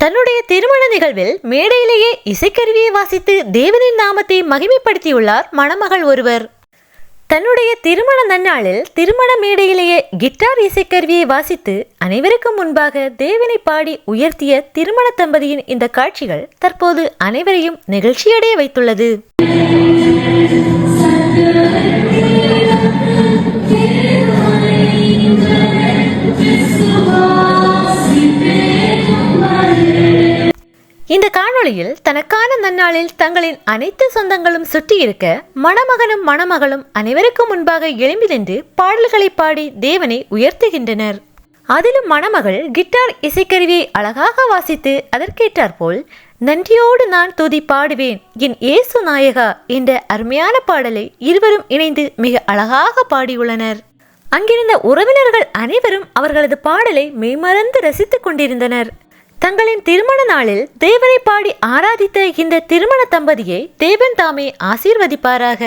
தன்னுடைய திருமண நிகழ்வில் மேடையிலேயே இசைக்கருவியை வாசித்து தேவனின் நாமத்தை மகிமைப்படுத்தியுள்ளார் மணமகள் ஒருவர். தன்னுடைய திருமண நன்னாளில் திருமண மேடையிலேயே கிட்டார் இசைக்கருவியை வாசித்து அனைவருக்கும் முன்பாக தேவனை பாடி உயர்த்திய திருமண தம்பதியின் இந்த காட்சிகள் தற்போது அனைவரையும் நெகிழ்ச்சியடைய வைத்துள்ளது. இந்த காணொளியில் தனக்கான நன்னாளில் தங்களின் அனைத்து சொந்தங்களும் சுற்றியிருக்க மணமகனும் மணமகளும் அனைவருக்கும் முன்பாக எழும்பி நின்று பாடல்களை பாடி தேவனை உயர்த்துகின்றனர். அதிலும் மணமகள் கிட்டார் இசைக்கருவியை அழகாக வாசித்து அதற்கேற்றாற்போல் நன்றியோடு நான் துதி பாடுவேன் என் இயேசு நாயகா என்ற அருமையான பாடலை இருவரும் இணைந்து மிக அழகாக பாடியுள்ளனர். அங்கிருந்த உறவினர்கள் அனைவரும் அவர்களது பாடலை மெய்மறந்து ரசித்துக் கொண்டிருந்தனர். தங்களின் திருமண நாளில் தேவனை பாடி ஆராதித்த இந்த திருமண தம்பதியை தேவன் தாமே ஆசீர்வதிப்பாராக.